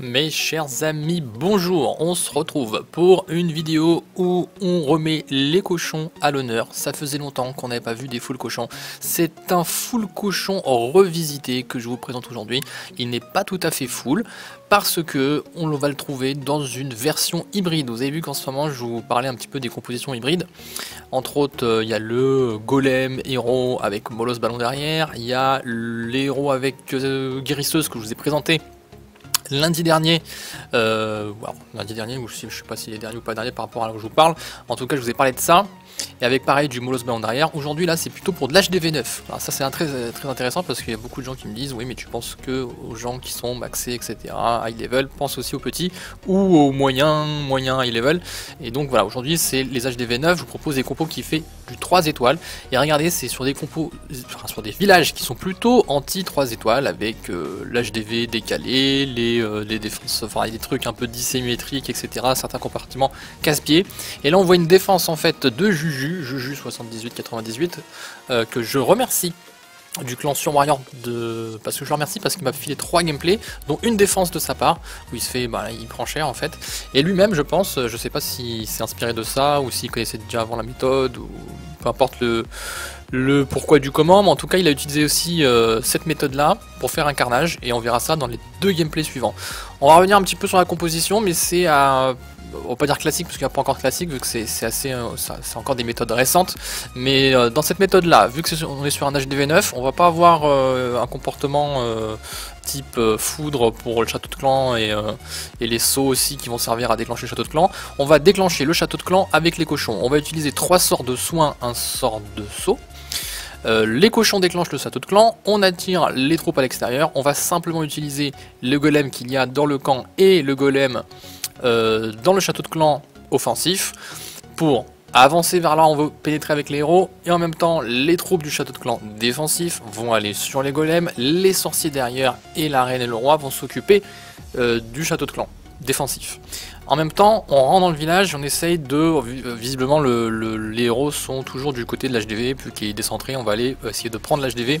Mes chers amis, bonjour, on se retrouve pour une vidéo où on remet les cochons à l'honneur. Ça faisait longtemps qu'on n'avait pas vu des full cochons. C'est un full cochon revisité que je vous présente aujourd'hui. Il n'est pas tout à fait full parce que on va le trouver dans une version hybride. Vous avez vu qu'en ce moment je vous parlais un petit peu des compositions hybrides. Entre autres, il y a le golem héros avec Molosse ballon derrière. Il y a l'héros avec guérisseuse que je vous ai présenté lundi dernier, lundi dernier, ou je sais pas s'il est dernier ou pas dernier par rapport à là où je vous parle. En tout cas, je vous ai parlé de ça. Et avec pareil du Molosse ballon derrière. Aujourd'hui, là, c'est plutôt pour de l'HDV9. Alors ça, c'est très intéressant parce qu'il y a beaucoup de gens qui me disent oui, mais tu penses que aux gens qui sont maxés, etc., high level, pense aussi aux petits ou aux moyens high level. Et donc voilà, aujourd'hui, c'est les HDV9. Je vous propose des compos qui fait du 3 étoiles. Et regardez, c'est sur des compos, sur des villages qui sont plutôt anti 3 étoiles avec l'HDV décalé, les défenses, enfin des trucs un peu dissymétriques, etc. Certains compartiments casse-pieds. Et là, on voit une défense en fait de Juju 7898 que je remercie du clan sur Warrior parce que je le remercie parce qu'il m'a filé 3 gameplays dont une défense de sa part où il se fait il prend cher en fait, et lui-même je pense, je sais pas s'il s'est inspiré de ça ou s'il connaissait déjà avant la méthode ou peu importe le pourquoi du comment, mais en tout cas il a utilisé aussi cette méthode là pour faire un carnage, et on verra ça dans les 2 gameplays suivants. On va revenir un petit peu sur la composition, mais c'est on va pas dire classique parce qu'il n'y a pas encore de classique vu que c'est encore des méthodes récentes, mais dans cette méthode là, vu que on est sur un HDV9, on va pas avoir un comportement type foudre pour le château de clan et les sauts aussi qui vont servir à déclencher le château de clan. On va déclencher le château de clan avec les cochons. On va utiliser 3 sorts de soins, un sort de saut. Les cochons déclenchent le château de clan, on attire les troupes à l'extérieur, on va simplement utiliser le golem qu'il y a dans le camp et le golem dans le château de clan offensif pour avancer vers là. On veut pénétrer avec les héros, et en même temps les troupes du château de clan défensif vont aller sur les golems, les sorciers derrière et la reine et le roi vont s'occuper du château de clan défensif. En même temps, on rentre dans le village, on essaye de... Visiblement, les héros sont toujours du côté de l'HDV, puis qu'il est décentré, on va aller essayer de prendre l'HDV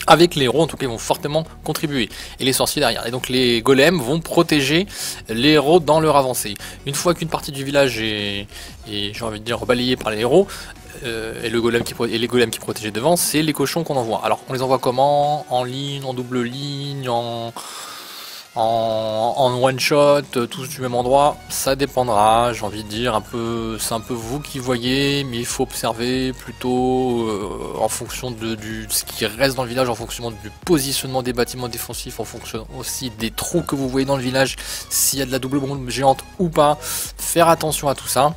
avec les héros, en tout cas ils vont fortement contribuer, et les sorciers derrière. Et donc les golems vont protéger les héros dans leur avancée. Une fois qu'une partie du village est j'ai envie de dire balayée par les héros, et les golems qui protégeaient devant, c'est les cochons qu'on envoie. Alors on les envoie comment? En ligne, en double ligne, en one shot, tous du même endroit, ça dépendra, j'ai envie de dire, c'est un peu vous qui voyez, mais il faut observer plutôt en fonction de ce qui reste dans le village, en fonction du positionnement des bâtiments défensifs, en fonction aussi des trous que vous voyez dans le village, s'il y a de la double bombe géante ou pas. Faire attention à tout ça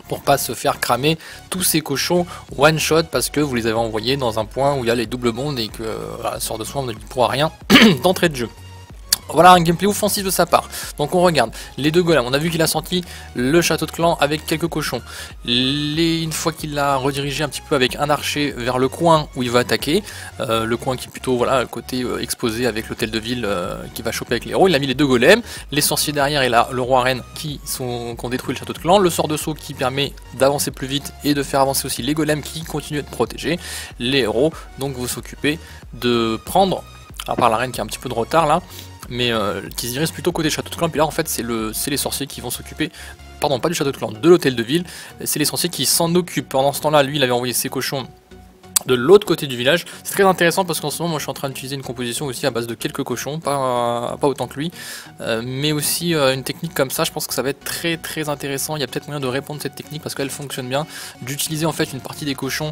pour pas se faire cramer tous ces cochons one shot parce que vous les avez envoyés dans un point où il y a les doubles bombes et que la sorte de soin ne lui pourra rien d'entrée de jeu. Voilà un gameplay offensif de sa part. Donc on regarde les 2 golems. On a vu qu'il a sorti le château de clan avec quelques cochons. Une fois qu'il l'a redirigé un petit peu avec un archer vers le coin où il va attaquer, le coin qui est plutôt le côté exposé avec l'hôtel de ville qui va choper avec les héros. Il a mis les 2 golems, les sorciers derrière et là le roi reine qui ont détruit le château de clan, le sort de saut qui permet d'avancer plus vite et de faire avancer aussi les golems qui continuent de protéger les héros. Donc vous s'occupez de prendre, à part la reine qui a un petit peu de retard là, mais qui se dirige plutôt côté château de clan. Puis là en fait c'est les sorciers qui vont s'occuper, pardon, pas du château de clan, de l'hôtel de ville. C'est les sorciers qui s'en occupent. Pendant ce temps là, lui il avait envoyé ses cochons de l'autre côté du village. C'est très intéressant parce qu'en ce moment moi je suis en train d'utiliser une composition aussi à base de quelques cochons, pas autant que lui, mais aussi une technique comme ça. Je pense que ça va être très intéressant. Il y a peut-être moyen de répondre à cette technique parce qu'elle fonctionne bien, d'utiliser en fait une partie des cochons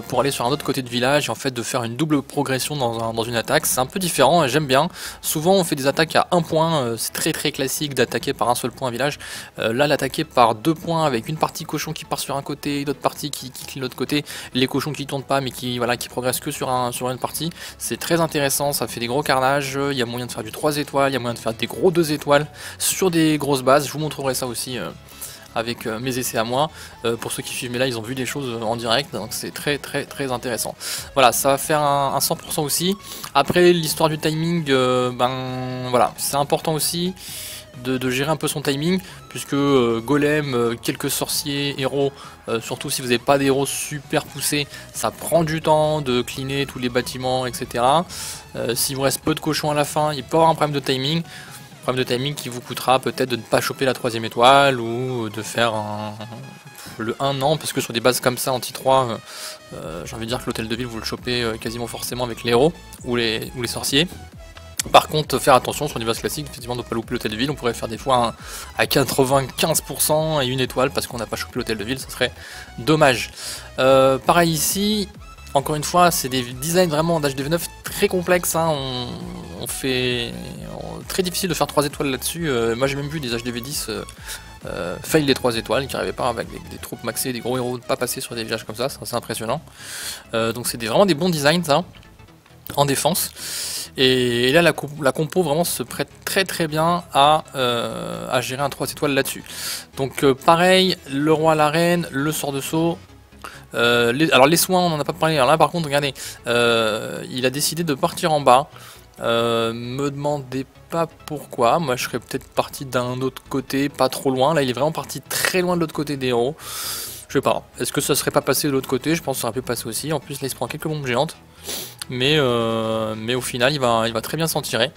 pour aller sur un autre côté de village et en fait de faire une double progression dans une attaque. C'est un peu différent, j'aime bien. Souvent on fait des attaques à un point, c'est très classique d'attaquer par un seul point un village. Là l'attaquer par 2 points avec une partie cochon qui part sur un côté, d'autres parties qui quittent l'autre côté, les cochons qui tournent pas mais qui progresse que sur une partie, c'est très intéressant. Ça fait des gros carnages, il y a moyen de faire du 3 étoiles, il y a moyen de faire des gros 2 étoiles sur des grosses bases. Je vous montrerai ça aussi avec mes essais à moi. Pour ceux qui suivent mes lives, ils ont vu des choses en direct, donc c'est très intéressant. Voilà, ça va faire un 100% aussi. Après l'histoire du timing, voilà, c'est important aussi de gérer un peu son timing, puisque golem, quelques sorciers, héros, surtout si vous n'avez pas des héros super poussés, ça prend du temps de cleaner tous les bâtiments, etc. S'il vous reste peu de cochons à la fin, il peut y avoir un problème de timing. Problème de timing qui vous coûtera peut-être de ne pas choper la 3ème étoile ou de faire le 1 an, parce que sur des bases comme ça anti 3, j'ai envie de dire que l'hôtel de ville vous le chopez quasiment forcément avec les héros ou les sorciers. Par contre, faire attention sur les bases classiques, effectivement, de ne pas louper l'hôtel de ville. On pourrait faire des fois à 95% et 1 étoile parce qu'on n'a pas chopé l'hôtel de ville, ça serait dommage. Pareil ici, encore une fois, c'est des designs vraiment d'HDV9 très complexes. Hein. Très difficile de faire 3 étoiles là-dessus. Moi j'ai même vu des HDV10 fail des 3 étoiles, qui n'arrivaient pas avec des troupes maxées, des gros héros, de pas passer sur des villages comme ça, c'est assez impressionnant. Donc c'est vraiment des bons designs, ça, en défense. Et là, la compo vraiment se prête très bien à gérer un 3 étoiles là-dessus. Donc pareil, le roi à la reine, le sort de saut. Alors les soins, on n'en a pas parlé. Alors là, par contre, regardez, il a décidé de partir en bas. Me demandez pas pourquoi. Moi, je serais peut-être parti d'un autre côté, pas trop loin. Là, il est vraiment parti très loin de l'autre côté des héros. Je sais pas. Est-ce que ça serait pas passé de l'autre côté? Je pense que ça aurait pu passer aussi. En plus, là, il se prend quelques bombes géantes. Mais au final, il va très bien s'en tirer.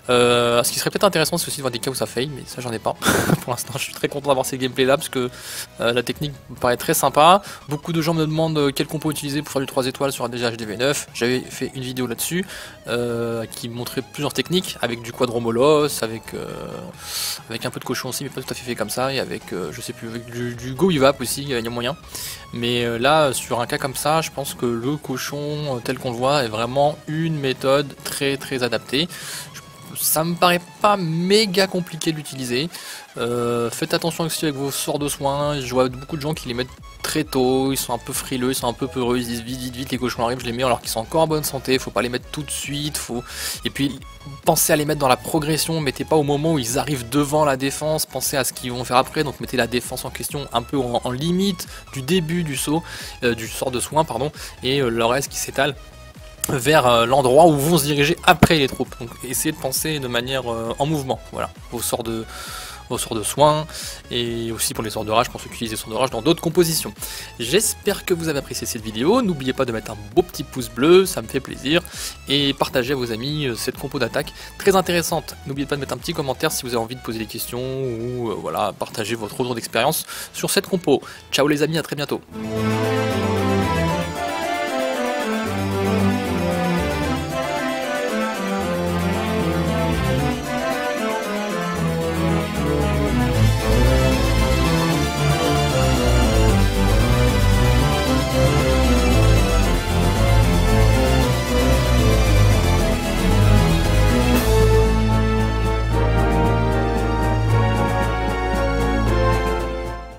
Ce qui serait peut-être intéressant, c'est aussi de voir des cas où ça faille, mais ça j'en ai pas. Pour l'instant, je suis très content d'avoir ces gameplays là parce que la technique me paraît très sympa. Beaucoup de gens me demandent quel compo utiliser pour faire du 3 étoiles sur un DGHDV9. J'avais fait une vidéo là-dessus qui montrait plusieurs techniques avec du quadromolos, avec un peu de cochon aussi, mais pas tout à fait comme ça, et avec je sais plus, avec du go evap aussi, il y a moyen. Mais là, sur un cas comme ça, je pense que le cochon tel qu'on le voit est vraiment une méthode très adaptée. Ça me paraît pas méga compliqué de l'utiliser. Faites attention aussi avec vos sorts de soins. Je vois beaucoup de gens qui les mettent très tôt, ils sont un peu frileux, ils sont un peu peureux, ils disent vite les cochons arrivent, je les mets alors qu'ils sont encore en bonne santé, faut pas les mettre tout de suite, et puis pensez à les mettre dans la progression, mettez pas au moment où ils arrivent devant la défense, pensez à ce qu'ils vont faire après, donc mettez la défense en question un peu en limite du début du saut, du sort de soin, pardon, et le reste qui s'étale vers l'endroit où vont se diriger après les troupes. Donc essayez de penser de manière en mouvement, voilà, vos sorts de soins, et aussi pour les sorts de rage, pour ceux qui utilisent les sorts de rage dans d'autres compositions. J'espère que vous avez apprécié cette vidéo, n'oubliez pas de mettre un beau petit pouce bleu, ça me fait plaisir, et partagez à vos amis cette compo d'attaque très intéressante. N'oubliez pas de mettre un petit commentaire si vous avez envie de poser des questions, ou voilà, partager votre retour d'expérience sur cette compo. Ciao les amis, à très bientôt.